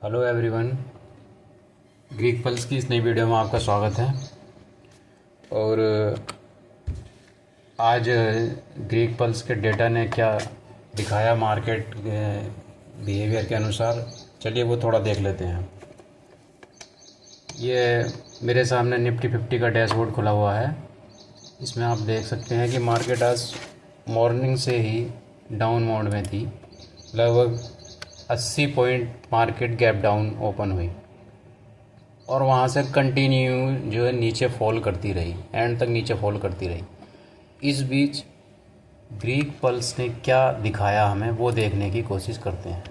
Hello everyone, Greek pulse की इस नई वीडियो में आपका स्वागत है। और आज ग्रीक पल्स के डेटा ने क्या दिखाया मार्केट बिहेवियर के अनुसार, चलिए वो थोड़ा देख लेते हैं। ये मेरे सामने निफ्टी 50 का डैशबोर्ड खुला हुआ है। इसमें आप देख सकते हैं कि मार्केट आज मॉर्निंग से ही डाउन मोड में थी। लगभग 80 point market gap down open हुई और वहाँ से कंटिन्यू जो है नीचे फॉल करती रही, एंड तक नीचे फॉल करती रही। इस बीच ग्रीक पल्स ने क्या दिखाया हमें वो देखने की कोशिश करते हैं।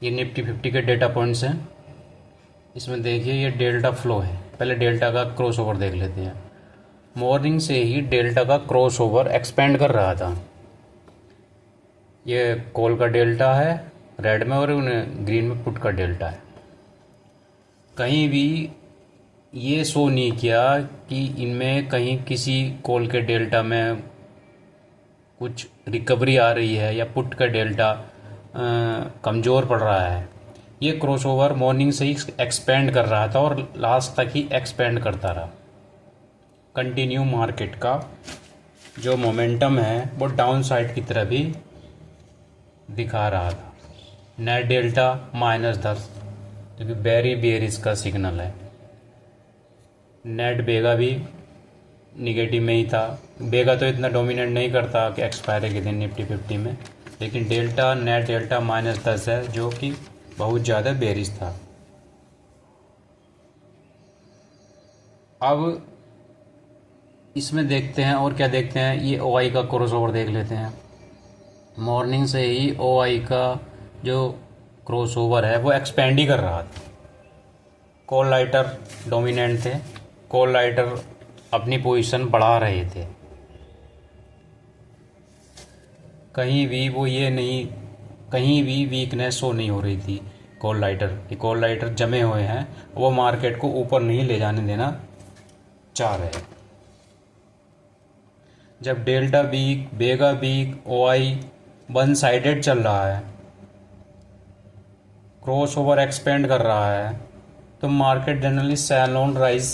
ये निफ्टी 50 के डेटा पॉइंट्स हैं। इसमें देखिए ये डेल्टा फ्लो है। पहले डेल्टा का क्रॉस ओवर देख लेते हैं। मॉर्निंग से ही डेल्टा का क्रॉस ओवर एक्सपेंड कर रहा था। ये कॉल का डेल्टा है रेड में और ग्रीन में पुट का डेल्टा है। कहीं भी ये शो नहीं किया कि इनमें कहीं किसी कॉल के डेल्टा में कुछ रिकवरी आ रही है या पुट का डेल्टा कमज़ोर पड़ रहा है। ये क्रॉसओवर मॉर्निंग से ही एक्सपेंड कर रहा था और लास्ट तक ही एक्सपेंड करता रहा। कंटिन्यू मार्केट का जो मोमेंटम है वो डाउन साइड की तरफ भी दिखा रहा था। नेट डेल्टा -10 जो कि वेरी बेयरिश का सिग्नल है। नेट बेगा भी निगेटिव में ही था। बेगा तो इतना डोमिनेट नहीं करता कि एक्सपायरी के दिन निफ्टी 50 में, लेकिन डेल्टा नेट डेल्टा -10 है जो कि बहुत ज़्यादा बेयरिश था। अब इसमें देखते हैं और क्या देखते हैं, ये ओआई का क्रॉसओवर देख लेते हैं। मॉर्निंग से ही ओआई का जो क्रॉसओवर है वो एक्सपेंड ही कर रहा था। कॉल राइटर डोमिनेंट थे। कॉल राइटर अपनी पोजीशन बढ़ा रहे थे। कहीं भी वो ये नहीं, कहीं भी वीकनेस शो नहीं हो रही थी कॉल राइटर कि कॉल राइटर जमे हुए हैं, वो मार्केट को ऊपर नहीं ले जाने देना चाह रहे। जब delta weak, vega week, OI one sided चल रहा है, क्रॉस ओवर एक्सपेंड कर रहा है, तो market generally sell on rise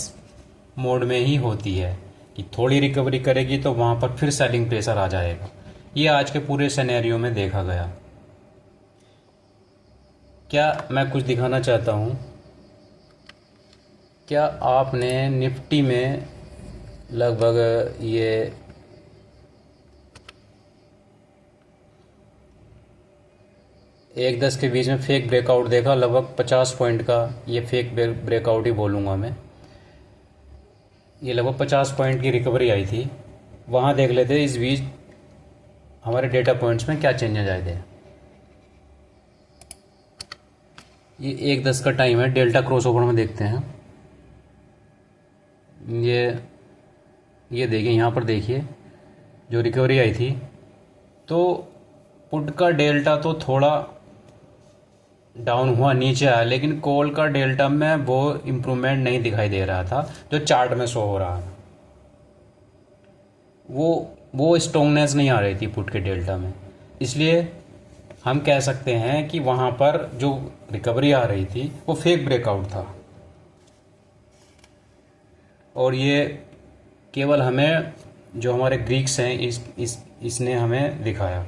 mode में ही होती है कि थोड़ी रिकवरी करेगी तो वहाँ पर फिर सेलिंग प्रेशर आ जाएगा। ये आज के पूरे सिनेरियो में देखा गया। क्या मैं कुछ दिखाना चाहता हूँ, क्या आपने निफ्टी में लगभग ये 1-10 के बीच में फेक ब्रेकआउट देखा? लगभग 50 पॉइंट का ये फेक ब्रेकआउट ही बोलूँगा मैं। ये लगभग 50 पॉइंट की रिकवरी आई थी। वहाँ देख लेते इस बीच हमारे डेटा पॉइंट्स में क्या चेंजेस आए थे। ये 1-10 का टाइम है। डेल्टा क्रॉस ओवर में देखते हैं। ये देखिए, यहाँ पर देखिए जो रिकवरी आई थी, तो पुट का डेल्टा तो थोड़ा डाउन हुआ, नीचे आया, लेकिन कॉल का डेल्टा में वो इम्प्रूवमेंट नहीं दिखाई दे रहा था जो चार्ट में शो हो रहा था। वो स्ट्रोंगनेस नहीं आ रही थी पुट के डेल्टा में। इसलिए हम कह सकते हैं कि वहाँ पर जो रिकवरी आ रही थी वो फेक ब्रेकआउट था। और ये केवल हमें जो हमारे ग्रीक्स हैं इसने हमें दिखाया।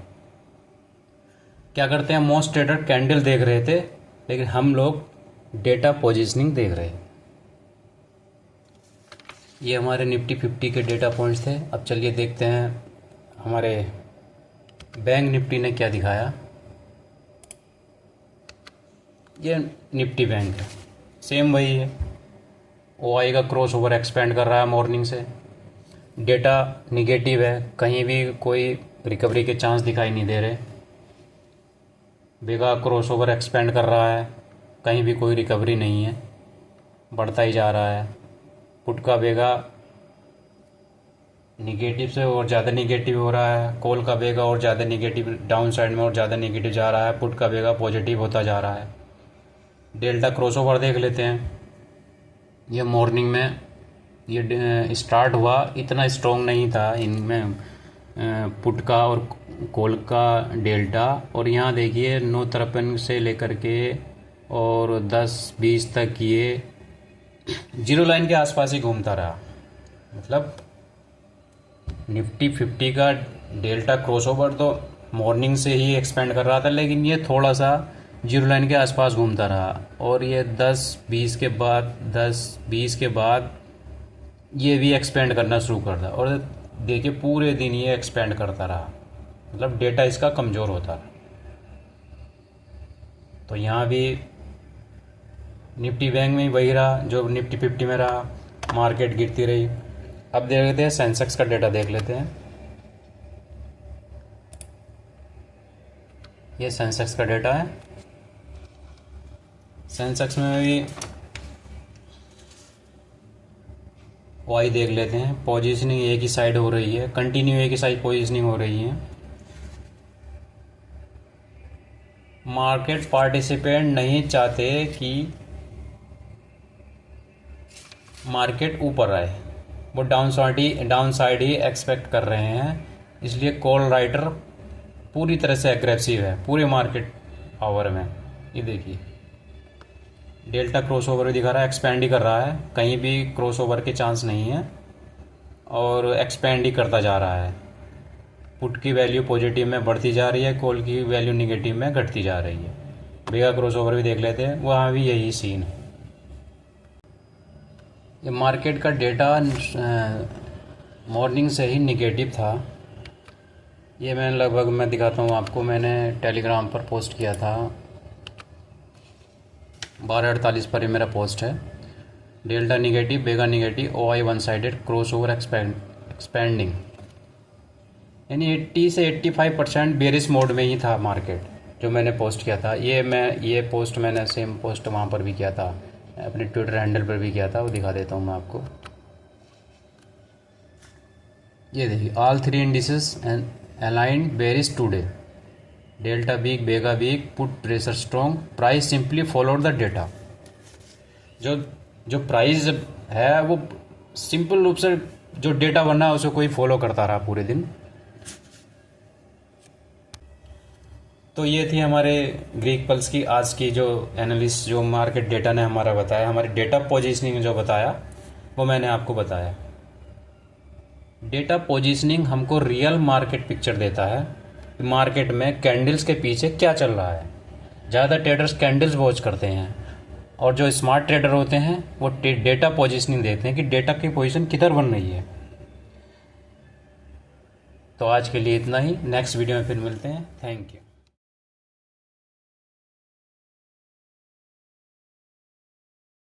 क्या करते हैं, मोस्ट ट्रेडर कैंडल देख रहे थे, लेकिन हम लोग डेटा पोजीशनिंग देख रहे हैं। ये हमारे निफ्टी 50 के डेटा पॉइंट्स थे। अब चलिए देखते हैं हमारे बैंक निफ्टी ने क्या दिखाया। ये निफ्टी बैंक है, सेम वही है। ओआई का क्रॉस ओवर एक्सपेंड कर रहा है मॉर्निंग से। डेटा निगेटिव है, कहीं भी कोई रिकवरी के चांस दिखाई नहीं दे रहे। बेगा क्रॉस ओवर एक्सपेंड कर रहा है, कहीं भी कोई रिकवरी नहीं है, बढ़ता ही जा रहा है। पुट का बेगा निगेटिव से और ज़्यादा निगेटिव हो रहा है। कॉल का बेगा और ज़्यादा निगेटिव, डाउन साइड में और ज़्यादा निगेटिव जा रहा है। पुट का बेगा पॉजिटिव होता जा रहा है। डेल्टा क्रॉस ओवर देख लेते हैं। ये मॉर्निंग में ये स्टार्ट हुआ, इतना स्ट्रॉन्ग नहीं था इनमें पुट का और कॉल का डेल्टा। और यहाँ देखिए 953 से लेकर के और 10-20 तक ये जीरो लाइन के आसपास ही घूमता रहा। मतलब निफ्टी 50 का डेल्टा क्रॉसओवर तो मॉर्निंग से ही एक्सपेंड कर रहा था, लेकिन ये थोड़ा सा जीरो लाइन के आसपास घूमता रहा और ये 10-20 के बाद ये भी एक्सपेंड करना शुरू कर दिया और देखिए पूरे दिन ये एक्सपेंड करता रहा। मतलब डेटा इसका कमज़ोर होता रहा। तो यहाँ भी निफ्टी बैंक में वही रहा जो निफ्टी 50 में रहा, मार्केट गिरती रही। अब देख लेते हैं सेंसेक्स का डेटा देख लेते हैं। ये सेंसेक्स का डेटा है। सेंसेक्स में भी वाई देख लेते हैं। पोजीशनिंग एक ही साइड हो रही है, कंटिन्यू एक ही साइड पोजीशनिंग हो रही है। मार्केट पार्टिसिपेंट नहीं चाहते कि मार्केट ऊपर आए, वो डाउन साइड ही एक्सपेक्ट कर रहे हैं। इसलिए कॉल राइटर पूरी तरह से एग्रेसिव है पूरे मार्केट आवर में। ये देखिए डेल्टा क्रॉसओवर भी दिखा रहा है, एक्सपेंड ही कर रहा है, कहीं भी क्रॉसओवर के चांस नहीं है और एक्सपेंड ही करता जा रहा है। पुट की वैल्यू पॉजिटिव में बढ़ती जा रही है, कॉल की वैल्यू निगेटिव में घटती जा रही है। बेगा क्रॉसओवर भी देख लेते हैं, वहाँ भी यही सीन है। ये मार्केट का डेटा मॉर्निंग से ही निगेटिव था। ये मैं दिखाता हूँ आपको, मैंने टेलीग्राम पर पोस्ट किया था 12:48 पर। ये मेरा पोस्ट है। Delta negative, vega negative, OI one sided, crossover expanding, यानी 80 से 85% बेरिश मोड में ही था मार्केट, जो मैंने पोस्ट किया था। ये पोस्ट मैंने सेम पोस्ट वहाँ पर भी किया था, अपने ट्विटर हैंडल पर भी किया था, वो दिखा देता हूँ मैं आपको। ये देखिए all 3 indices and aligned bearish today, delta weak, vega weak, put pressure strong, price simply followed the data. जो प्राइस है वो सिंपल रूप से जो डेटा बना है उसे कोई फॉलो करता रहा पूरे दिन। तो ये थी हमारे ग्रीक पल्स की आज की जो एनालिस्ट, जो मार्केट डेटा ने हमारा बताया, हमारे डेटा पोजीशनिंग जो बताया वो मैंने आपको बताया। डेटा पोजीशनिंग हमको रियल मार्केट पिक्चर देता है, मार्केट में कैंडल्स के पीछे क्या चल रहा है। ज़्यादा ट्रेडर्स कैंडल्स वॉच करते हैं और जो स्मार्ट ट्रेडर होते हैं वो डेटा पोजीशनिंग देखते हैं कि डेटा की पोजीशन किधर बन रही है। तो आज के लिए इतना ही, नेक्स्ट वीडियो में फिर मिलते हैं। Thank you.